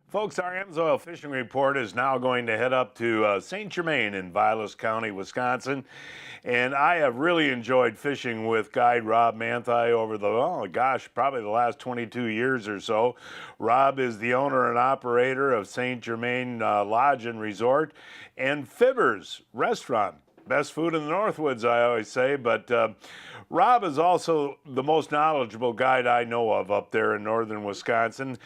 Folks, our AMSOIL Fishing Report is now going to head up to St. Germain in Vilas County, Wisconsin. And I have really enjoyed fishing with guide Rob Manthei over probably the last 22 years or so. Rob is the owner and operator of St. Germain Lodge and Resort and Fibbers Restaurant. Best food in the Northwoods, I always say, but Rob is also the most knowledgeable guide I know of up there in northern Wisconsin.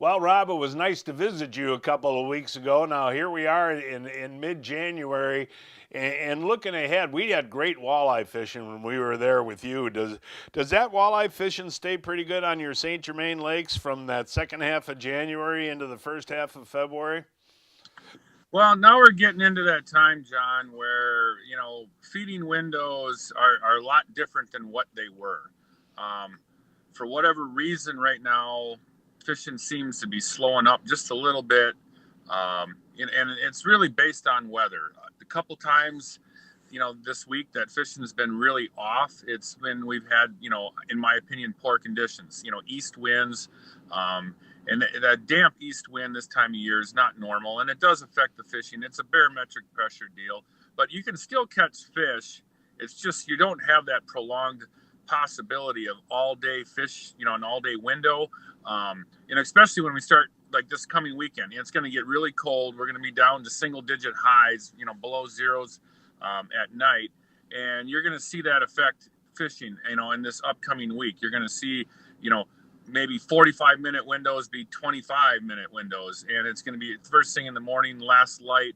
Well, Rob, it was nice to visit you a couple of weeks ago. Now, here we are in mid January, and looking ahead, we had great walleye fishing when we were there with you. Does that walleye fishing stay pretty good on your St. Germain lakes from that second half of January into the first half of February? Well, now we're getting into that time, John, where feeding windows are a lot different than what they were. Um, for whatever reason, right now, fishing seems to be slowing up just a little bit, and it's really based on weather. A couple times, this week that fishing has been really off. It's when we've had, in my opinion, poor conditions. East winds. And that damp east wind this time of year is not normal, and it does affect the fishing. It's a barometric pressure deal, but you can still catch fish. It's just you don't have that prolonged possibility of all-day fish, an all-day window. And especially when we start like this coming weekend, it's going to get really cold. We're going to be down to single-digit highs, below zeros at night, and you're going to see that affect fishing. In this upcoming week, you're going to see, maybe 45-minute windows be 25-minute windows, and it's going to be first thing in the morning, last light,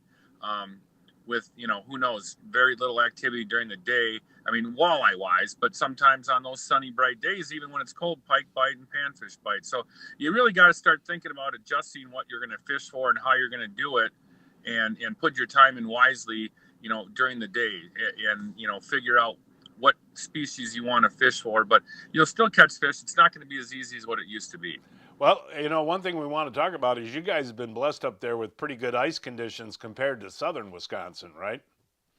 with who knows, very little activity during the day. I mean, walleye wise, but sometimes on those sunny bright days, even when it's cold, pike bite and panfish bite. So you really got to start thinking about adjusting what you're going to fish for and how you're going to do it, and put your time in wisely, during the day, and figure out what species you want to fish for, but you'll still catch fish. It's not going to be as easy as what it used to be. Well, one thing we want to talk about is you guys have been blessed up there with pretty good ice conditions compared to southern Wisconsin, right?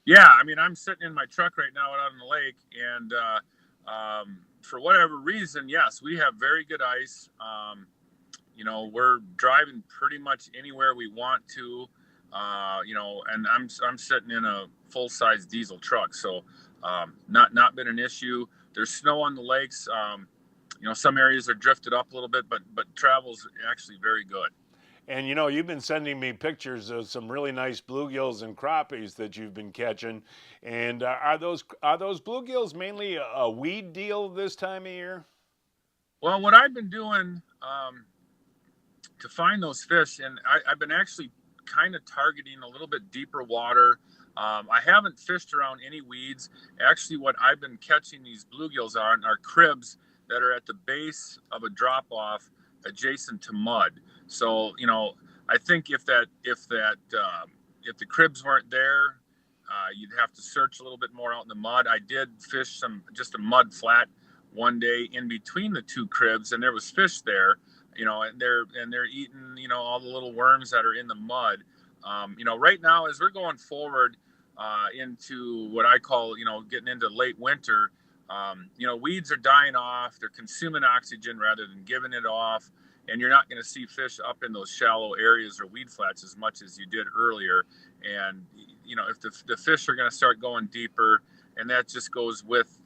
Yeah, I mean, I'm sitting in my truck right now out on the lake, and for whatever reason, yes, we have very good ice. We're driving pretty much anywhere we want to. And I'm sitting in a full size diesel truck, so not been an issue. There's snow on the lakes. Some areas are drifted up a little bit, but travel's actually very good. And you've been sending me pictures of some really nice bluegills and crappies that you've been catching. And are those bluegills mainly a weed deal this time of year? Well, what I've been doing to find those fish, and I've been actually kind of targeting a little bit deeper water. I haven't fished around any weeds. Actually, what I've been catching these bluegills are cribs that are at the base of a drop off adjacent to mud. So, I think if the cribs weren't there, you'd have to search a little bit more out in the mud. I did fish just a mud flat one day in between the two cribs, and there was fish there, and they're eating, all the little worms that are in the mud. Right now, as we're going forward into what I call, getting into late winter, weeds are dying off. They're consuming oxygen rather than giving it off. And you're not going to see fish up in those shallow areas or weed flats as much as you did earlier. And, if the fish are going to start going deeper, and that just goes with,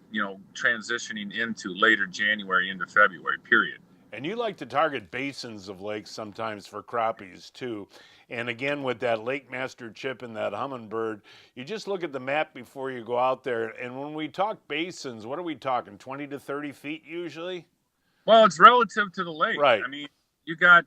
transitioning into later January into February, period. And you like to target basins of lakes sometimes for crappies too. And again, with that Lake Master chip and that hummingbird, you just look at the map before you go out there. And when we talk basins, what are we talking? 20 to 30 feet usually? Well, it's relative to the lake. Right. I mean, you got,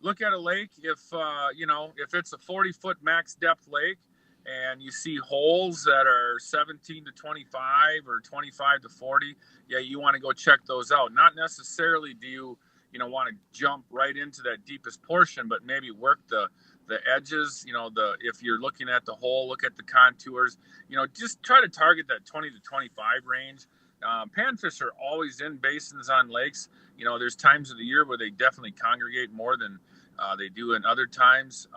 look at a lake. If it's a 40-foot max depth lake and you see holes that are 17 to 25 or 25 to 40, yeah, you want to go check those out. Not necessarily do you, want to jump right into that deepest portion, but maybe work the edges, if you're looking at the hole, look at the contours, just try to target that 20 to 25 range. Panfish are always in basins on lakes. There's times of the year where they definitely congregate more than they do in other times.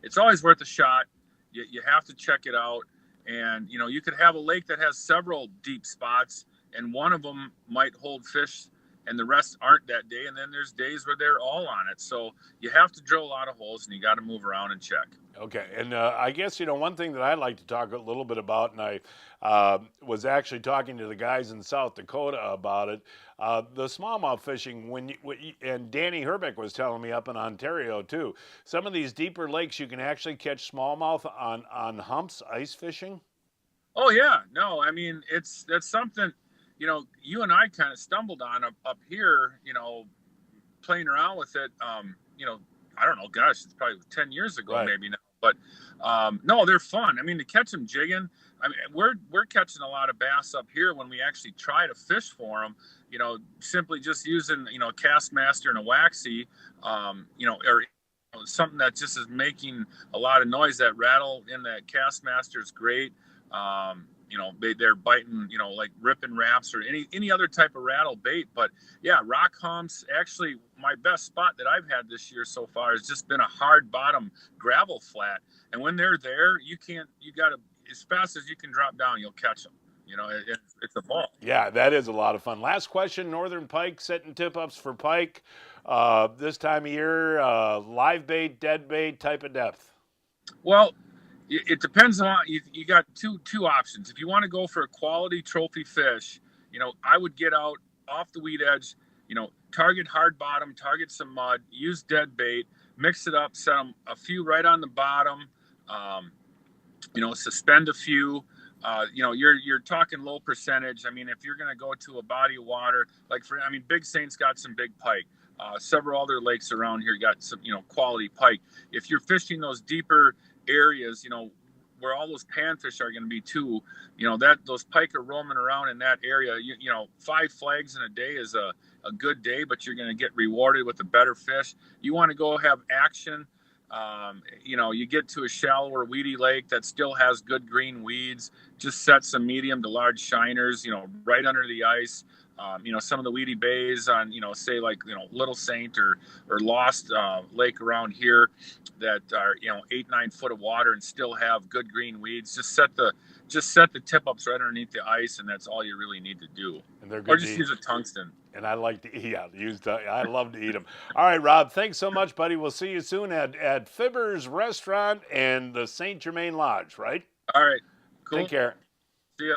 It's always worth a shot. You have to check it out. And, you could have a lake that has several deep spots, and one of them might hold fish, and the rest aren't that day. And then there's days where they're all on it. So you have to drill a lot of holes, and you got to move around and check. Okay, and I guess one thing that I'd like to talk a little bit about, and I was actually talking to the guys in South Dakota about it, the smallmouth fishing. And Danny Herbeck was telling me up in Ontario too. Some of these deeper lakes, you can actually catch smallmouth on humps, ice fishing. Oh yeah, no, I mean that's something, you and I kind of stumbled on up here, playing around with it. I don't know, gosh, it's probably 10 years ago, Right. maybe now. But no, they're fun. I mean, to catch them jigging, I mean, we're catching a lot of bass up here when we actually try to fish for them. Simply just using a Castmaster and a waxy, or something that just is making a lot of noise. That rattle in that Castmaster is great. They're biting, like ripping wraps or any other type of rattle bait. But yeah, rock humps. Actually, my best spot that I've had this year so far has just been a hard bottom gravel flat. And when they're there, you got to, as fast as you can drop down, you'll catch them. It's a ball. Yeah, that is a lot of fun. Last question: Northern pike, setting tip-ups for pike this time of year. Live bait, dead bait, type of depth. Well, it depends on you got two options. If you want to go for a quality trophy fish, I would get out off the weed edge, target hard bottom, target some mud, use dead bait, mix it up, set them a few right on the bottom, suspend a few. You're talking low percentage. I mean, if you're going to go to a body of water, Big Saint's got some big pike. Several other lakes around here got some, quality pike. If you're fishing those deeper areas, where all those panfish are going to be too, those pike are roaming around in that area. 5 flags in a day is a good day, but you're going to get rewarded with a better fish. You want to go have action. You get to a shallower weedy lake that still has good green weeds, just set some medium to large shiners, right under the ice. Some of the weedy bays on, say like, Little Saint or Lost Lake around here that are, 8-9 foot of water and still have good green weeds. Just set the tip ups right underneath the ice, and that's all you really need to do. And they're good or just use a tungsten. And I like to eat. Yeah, I love to eat them. All right, Rob. Thanks so much, buddy. We'll see you soon at Fibber's Restaurant and the St. Germain Lodge. Right? All right. Cool. Take care. See ya.